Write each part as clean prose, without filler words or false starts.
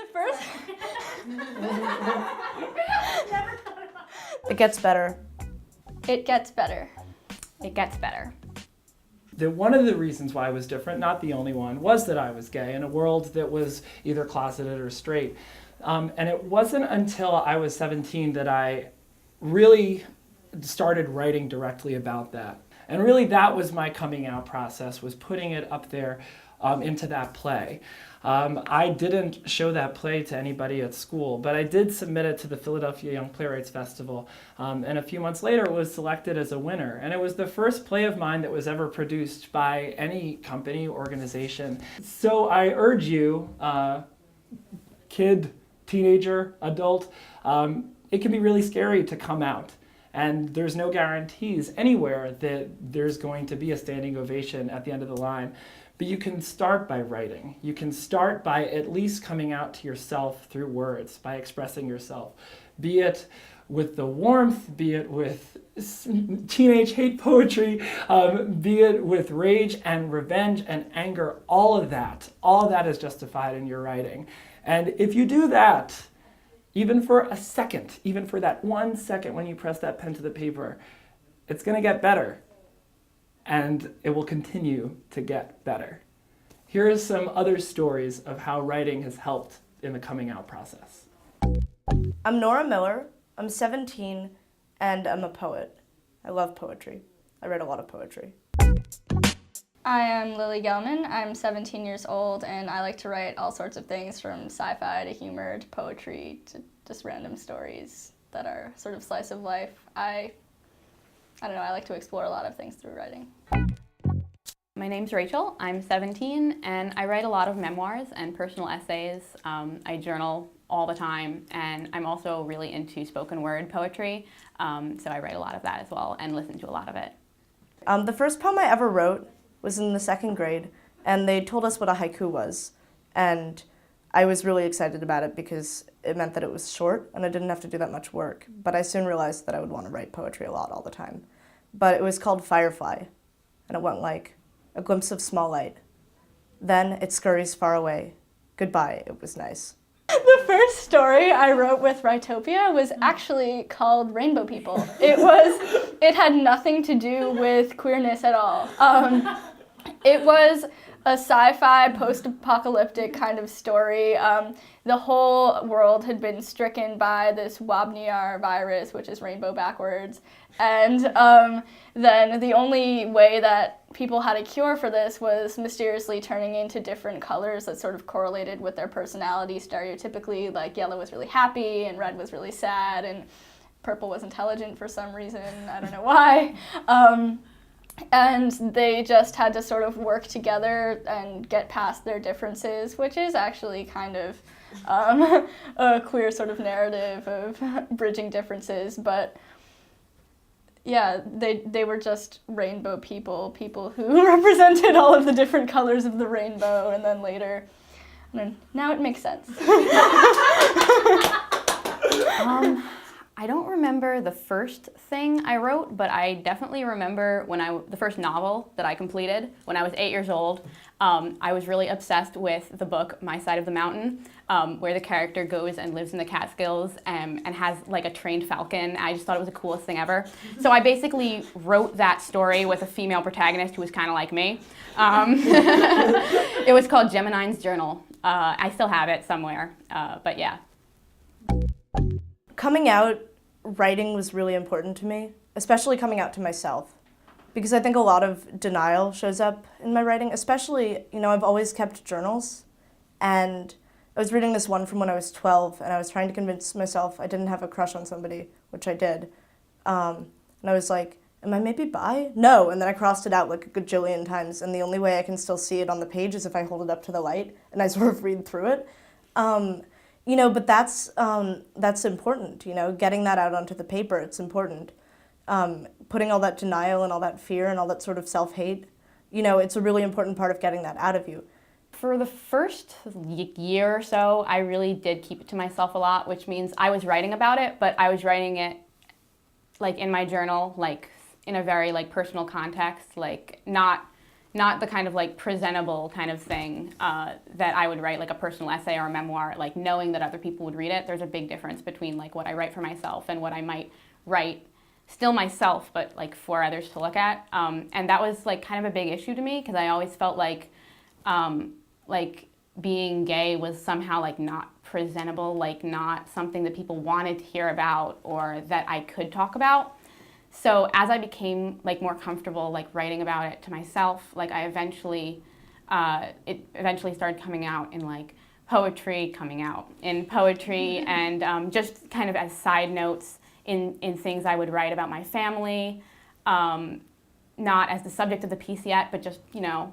The first... It gets better. It gets better. It gets better. One of the reasons why I was different, not the only one, was that I was gay in a world that was either closeted or straight. And it wasn't until I was 17 that I really started writing directly about that. And really that was my coming out process, was putting it up there into that play. I didn't show that play to anybody at school, but I did submit it to the Philadelphia Young Playwrights Festival, and a few months later it was selected as a winner. And it was the first play of mine that was ever produced by any company, organization. So I urge you, kid, teenager, adult, it can be really scary to come out. And there's no guarantees anywhere that there's going to be a standing ovation at the end of the line. But you can start by writing. You can start by at least coming out to yourself through words, by expressing yourself. Be it with the warmth, be it with teenage hate poetry, be it with rage and revenge and anger, all of that is justified in your writing. And if you do that, even for a second, even for that 1 second when you press that pen to the paper, it's going to get better. And it will continue to get better. Here are some other stories of how writing has helped in the coming out process. I'm Nora Miller, I'm 17, and I'm a poet. I love poetry. I read a lot of poetry. I am Lily Gelman. I'm 17 years old, and I like to write all sorts of things, from sci-fi to humor to poetry to just random stories that are sort of slice of life. I don't know, I like to explore a lot of things through writing. My name's Rachel, I'm 17, and I write a lot of memoirs and personal essays. I journal all the time, and I'm also really into spoken word poetry, so I write a lot of that as well and listen to a lot of it. The first poem I ever wrote was in the 2nd grade, and they told us what a haiku was, and I was really excited about it because it meant that it was short and I didn't have to do that much work, but I soon realized that I would want to write poetry a lot all the time. But it was called Firefly, and it went like, a glimpse of small light. Then it scurries far away. Goodbye, it was nice. The first story I wrote with Writopia was actually called Rainbow People. It had nothing to do with queerness at all. It was a sci-fi, post-apocalyptic kind of story. The whole world had been stricken by this Wabniar virus, which is rainbow backwards. And then the only way that people had a cure for this was mysteriously turning into different colors that sort of correlated with their personality stereotypically, like yellow was really happy and red was really sad and purple was intelligent for some reason, I don't know why. And they just had to sort of work together and get past their differences, which is actually kind of a queer sort of narrative of bridging differences. But yeah, they were just rainbow people who represented all of the different colors of the rainbow, and then later, now it makes sense. I don't remember the first thing I wrote, but I definitely remember the first novel that I completed when I was 8 years old. I was really obsessed with the book My Side of the Mountain, where the character goes and lives in the Catskills and has like a trained falcon. I just thought it was the coolest thing ever. So I basically wrote that story with a female protagonist who was kind of like me. It was called Geminine's Journal. I still have it somewhere, but yeah. Coming out, writing was really important to me, especially coming out to myself, because I think a lot of denial shows up in my writing, especially, I've always kept journals, and I was reading this one from when I was 12, and I was trying to convince myself I didn't have a crush on somebody, which I did, and I was like, am I maybe bi? No, and then I crossed it out like a gajillion times, and the only way I can still see it on the page is if I hold it up to the light, and I sort of read through it. But that's important, getting that out onto the paper, it's important. Putting all that denial and all that fear and all that sort of self-hate, it's a really important part of getting that out of you. For the first year or so, I really did keep it to myself a lot, which means I was writing about it, but I was writing it like in my journal, like in a very like personal context, like not not the kind of like presentable kind of thing that I would write, like a personal essay or a memoir, like knowing that other people would read it. There's a big difference between like what I write for myself and what I might write still myself, but like for others to look at. And that was like kind of a big issue to me because I always felt like being gay was somehow like not presentable, like not something that people wanted to hear about or that I could talk about. So as I became like more comfortable like writing about it to myself, like I eventually, it eventually started coming out in like poetry, and just kind of as side notes in things I would write about my family, not as the subject of the piece yet, but just, you know,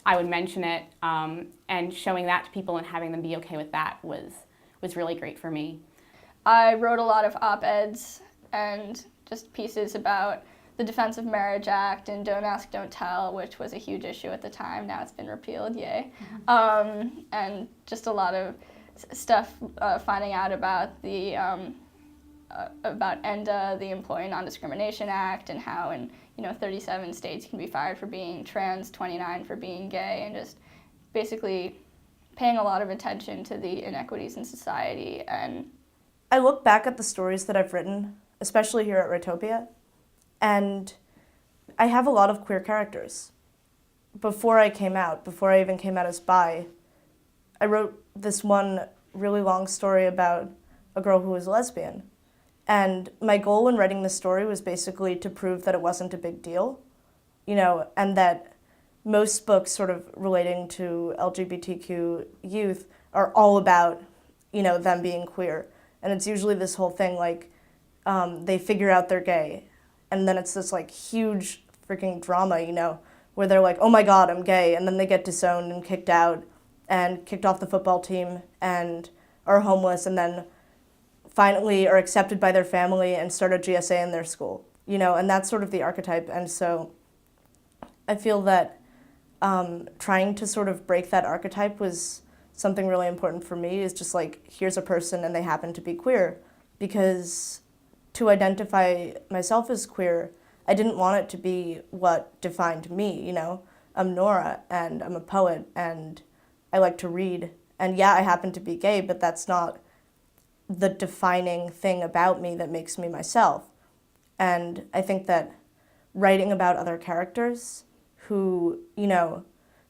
I would mention it, and showing that to people and having them be okay with that was really great for me. I wrote a lot of op-eds and just pieces about the Defense of Marriage Act and Don't Ask, Don't Tell, which was a huge issue at the time. Now it's been repealed, yay. And just a lot of stuff finding out about the about ENDA, the Employee Non-Discrimination Act, and how in 37 states you can be fired for being trans, 29 for being gay, and just basically paying a lot of attention to the inequities in society. And I look back at the stories that I've written, especially here at Writopia, and I have a lot of queer characters. Before I even came out as bi, I wrote this one really long story about a girl who was a lesbian. And my goal when writing this story was basically to prove that it wasn't a big deal, and that most books sort of relating to LGBTQ youth are all about, them being queer. And it's usually this whole thing like they figure out they're gay, and then it's this like huge freaking drama, where they're like, oh my God, I'm gay, and then they get disowned and kicked out and kicked off the football team and are homeless, and then finally are accepted by their family and start a GSA in their school, and that's sort of the archetype. And so I feel that trying to sort of break that archetype was something really important for me, is just like, here's a person and they happen to be queer. Because to identify myself as queer, I didn't want it to be what defined me, I'm Nora and I'm a poet and I like to read. And yeah, I happen to be gay, but that's not the defining thing about me that makes me myself. And I think that writing about other characters who,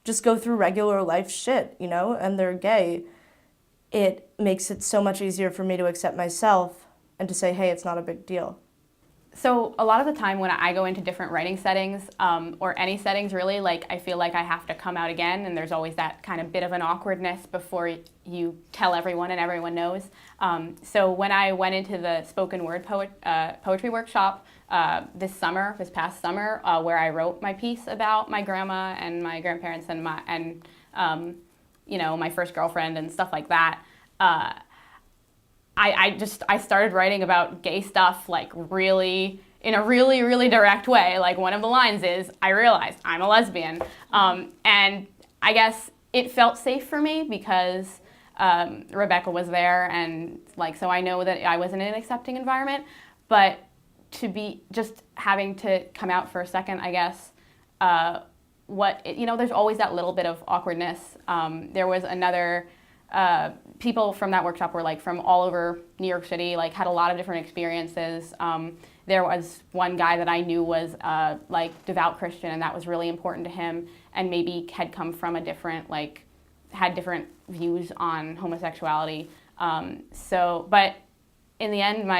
just go through regular life shit, and they're gay, it makes it so much easier for me to accept myself and to say, hey, it's not a big deal. So a lot of the time when I go into different writing settings, or any settings really, like I feel like I have to come out again, and there's always that kind of bit of an awkwardness before you tell everyone and everyone knows. So when I went into the spoken word poetry workshop this past summer, where I wrote my piece about my grandma and my grandparents and my first girlfriend and stuff like that, I started writing about gay stuff like really, in a really, really direct way. Like one of the lines is, I realized I'm a lesbian. And I guess it felt safe for me because Rebecca was there, and like, so I know that I was in an accepting environment. But to be just having to come out for a second, I guess, there's always that little bit of awkwardness. There was another, people from that workshop were like from all over New York City, like had a lot of different experiences. There was one guy that I knew was like devout Christian, and that was really important to him, and maybe had come from a different, like, had different views on homosexuality. But in the end,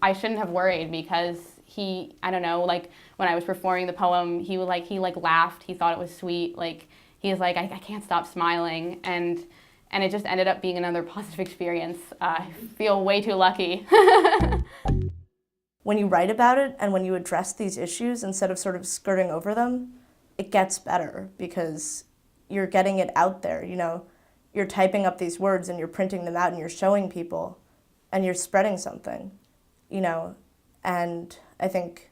I shouldn't have worried, because he, I don't know, like when I was performing the poem, he laughed, he thought it was sweet, like he was like, I can't stop smiling, and it just ended up being another positive experience. I feel way too lucky. When you write about it and when you address these issues instead of sort of skirting over them, it gets better because you're getting it out there, You're typing up these words and you're printing them out and you're showing people and you're spreading something, And I think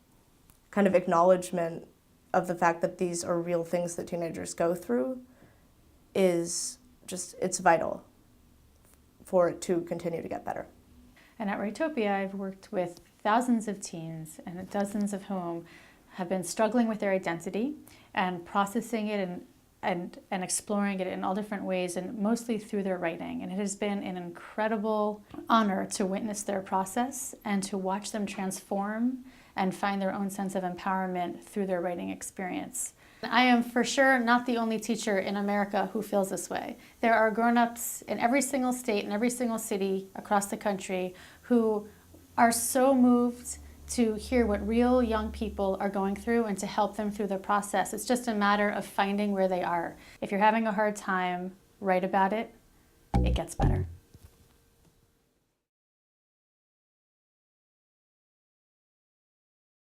kind of acknowledgement of the fact that these are real things that teenagers go through is just, it's vital for it to continue to get better. And at Writopia, I've worked with thousands of teens, and dozens of whom have been struggling with their identity and processing it and exploring it in all different ways, and mostly through their writing. And it has been an incredible honor to witness their process and to watch them transform and find their own sense of empowerment through their writing experience. I am for sure not the only teacher in America who feels this way. There are grown-ups in every single state and every single city across the country who are so moved to hear what real young people are going through and to help them through the process. It's just a matter of finding where they are. If you're having a hard time, write about it. It gets better.